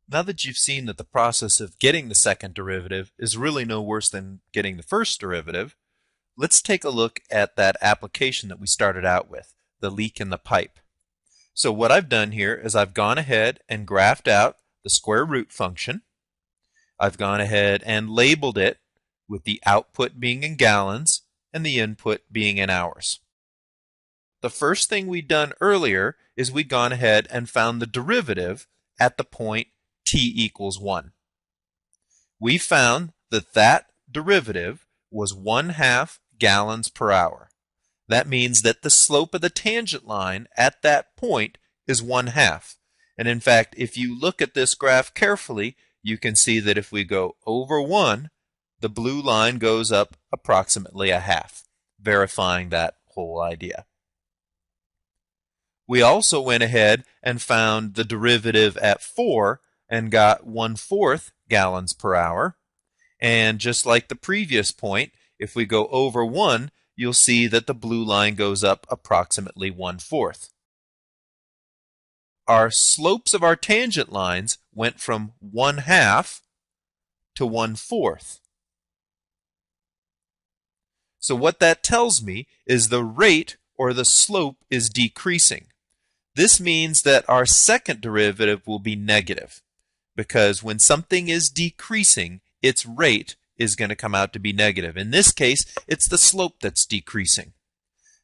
Now that you've seen that the process of getting the second derivative is really no worse than getting the first derivative, let's take a look at that application that we started out with, the leak in the pipe. So what I've done here is I've gone ahead and graphed out the square root function. I've gone ahead and labeled it with the output being in gallons and the input being in hours. The first thing we'd done earlier is we'd gone ahead and found the derivative at the point t equals 1. We found that that derivative was 1/2 gallons per hour. That means that the slope of the tangent line at that point is 1/2. And in fact, if you look at this graph carefully, you can see that if we go over 1, the blue line goes up approximately 1/2, verifying that whole idea. We also went ahead and found the derivative at 4 and got 1/4 gallons per hour. And just like the previous point, if we go over 1, you'll see that the blue line goes up approximately 1/4. Our slopes of our tangent lines went from 1/2 to 1/4. So what that tells me is the rate or the slope is decreasing. This means that our second derivative will be negative, because when something is decreasing, its rate is going to come out to be negative. In this case, it's the slope that's decreasing.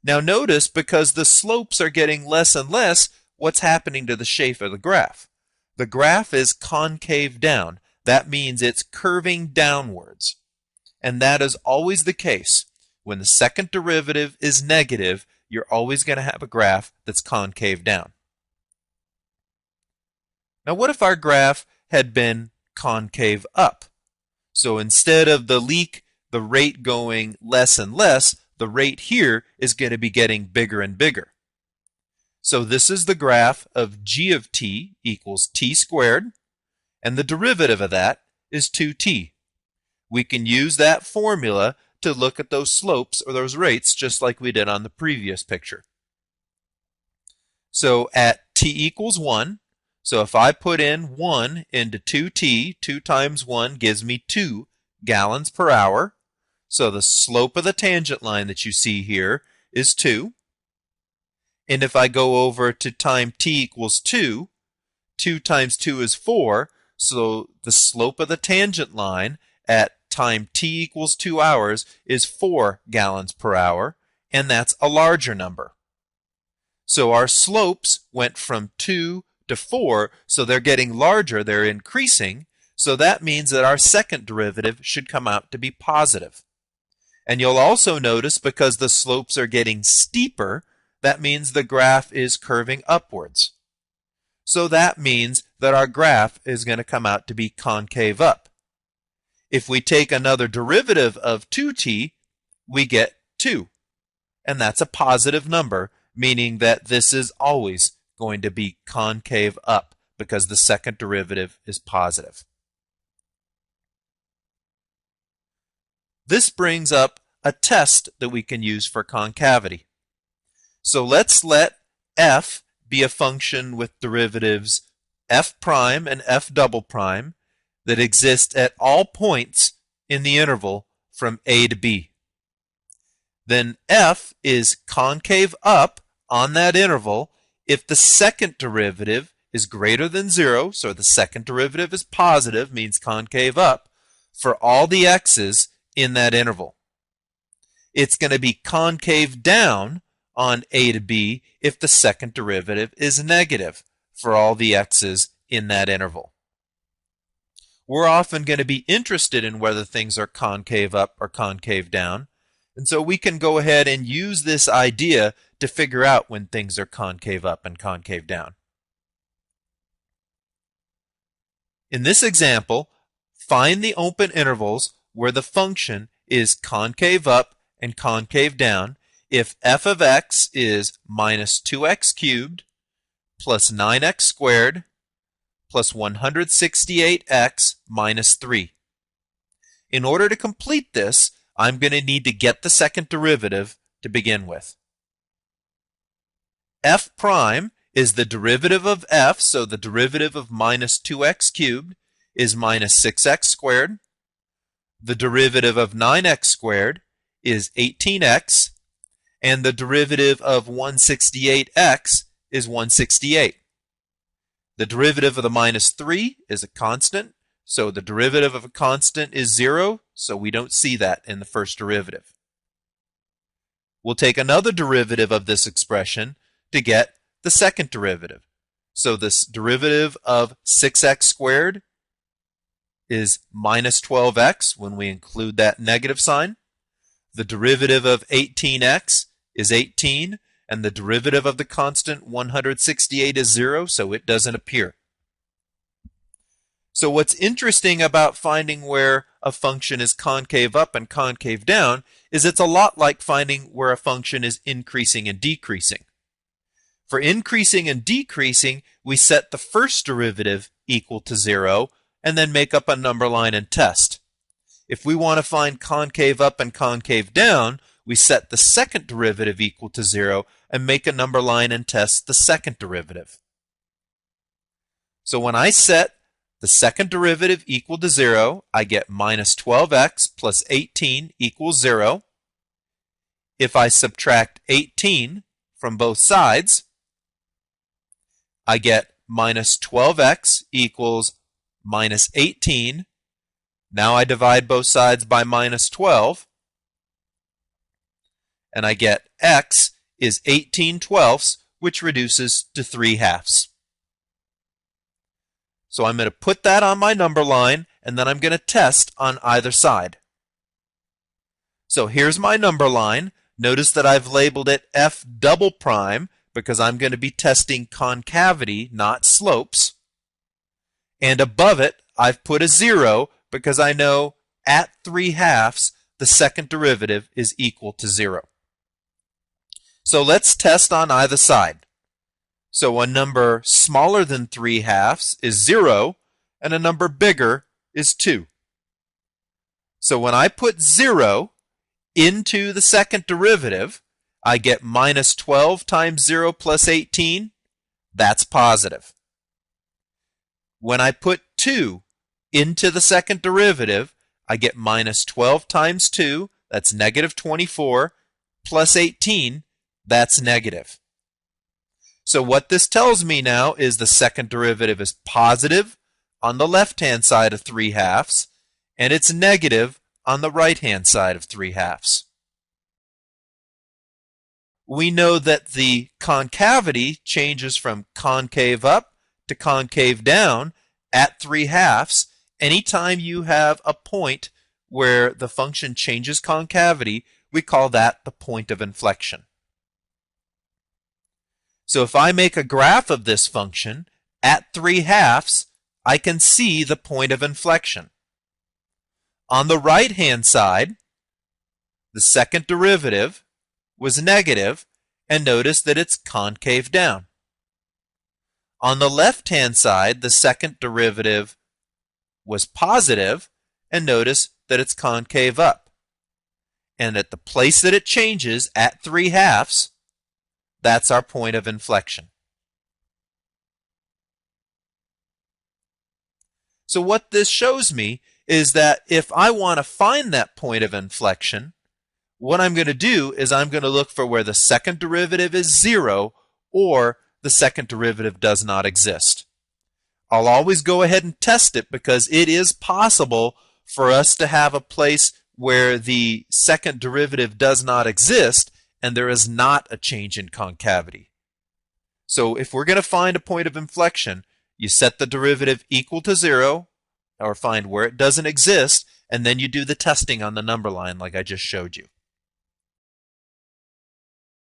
Now notice, because the slopes are getting less and less, what's happening to the shape of the graph? The graph is concave down. That means it's curving downwards. And that is always the case. When the second derivative is negative, you're always going to have a graph that's concave down. Now what if our graph had been concave up? So instead of the leak, the rate going less and less, the rate here is going to be getting bigger and bigger. So this is the graph of g of t equals t squared, and the derivative of that is 2t. We can use that formula to look at those slopes or those rates just like we did on the previous picture. So at t equals 1, so if I put in 1 into 2t, 2 times 1 gives me 2 gallons per hour. So the slope of the tangent line that you see here is 2. And if I go over to time t equals 2, 2 times 2 is 4. So the slope of the tangent line at time t equals 2 hours is 4 gallons per hour, and that's a larger number. So our slopes went from 2 to 4, so they're getting larger, they're increasing, so that means that our second derivative should come out to be positive. And you'll also notice, because the slopes are getting steeper, that means the graph is curving upwards. So that means that our graph is going to come out to be concave up. If we take another derivative of 2t, we get 2. And that's a positive number, meaning that this is always going to be concave up because the second derivative is positive. This brings up a test that we can use for concavity. So let's let f be a function with derivatives f prime and f double prime that exist at all points in the interval from a to b. Then f is concave up on that interval if the second derivative is greater than 0, so the second derivative is positive, means concave up, for all the x's in that interval. It's going to be concave down on a to b if the second derivative is negative for all the x's in that interval. We're often going to be interested in whether things are concave up or concave down, and so we can go ahead and use this idea to figure out when things are concave up and concave down. In this example, find the open intervals where the function is concave up and concave down if f of x is minus 2x cubed plus 9x squared plus 168x minus 3. In order to complete this, I'm going to need to get the second derivative to begin with. F prime is the derivative of f, so the derivative of minus 2x cubed is minus 6x squared. The derivative of 9x squared is 18x, and the derivative of 168x is 168. The derivative of the minus 3 is a constant, so the derivative of a constant is 0, so we don't see that in the first derivative. We'll take another derivative of this expression to get the second derivative. So this derivative of 6x squared is minus 12x when we include that negative sign. The derivative of 18x is 18, and the derivative of the constant 168 is 0, so it doesn't appear. So what's interesting about finding where a function is concave up and concave down is it's a lot like finding where a function is increasing and decreasing. For increasing and decreasing, we set the first derivative equal to 0 and then make up a number line and test. If we want to find concave up and concave down, we set the second derivative equal to 0 and make a number line and test the second derivative. So when I set the second derivative equal to 0, I get minus 12x plus 18 equals 0. If I subtract 18 from both sides, I get minus 12x equals minus 18. Now I divide both sides by minus 12, and I get x is 18/12, which reduces to 3/2. So I'm going to put that on my number line, and then I'm going to test on either side. So here's my number line. Notice that I've labeled it f double prime because I'm going to be testing concavity, not slopes. And above it, I've put a 0 because I know at 3/2 the second derivative is equal to 0. So let's test on either side. So a number smaller than 3/2 is 0, and a number bigger is 2. So when I put 0 into the second derivative, I get minus 12 times 0 plus 18. That's positive. When I put 2 into the second derivative, I get minus 12 times 2, that's negative 24, plus 18, that's negative. So what this tells me now is the second derivative is positive on the left-hand side of 3/2, and it's negative on the right-hand side of 3/2. We know that the concavity changes from concave up to concave down at 3/2. Anytime you have a point where the function changes concavity, we call that the point of inflection. So if I make a graph of this function, at 3/2, I can see the point of inflection. On the right-hand side, the second derivative was negative, and notice that it's concave down. On the left-hand side, the second derivative was positive, and notice that it's concave up. And at the place that it changes, at 3/2, that's our point of inflection. So what this shows me is that if I want to find that point of inflection, what I'm going to do is I'm going to look for where the second derivative is 0 or the second derivative does not exist. I'll always go ahead and test it because it is possible for us to have a place where the second derivative does not exist and there is not a change in concavity. So if we're going to find a point of inflection, you set the derivative equal to 0 or find where it doesn't exist, and then you do the testing on the number line like I just showed you.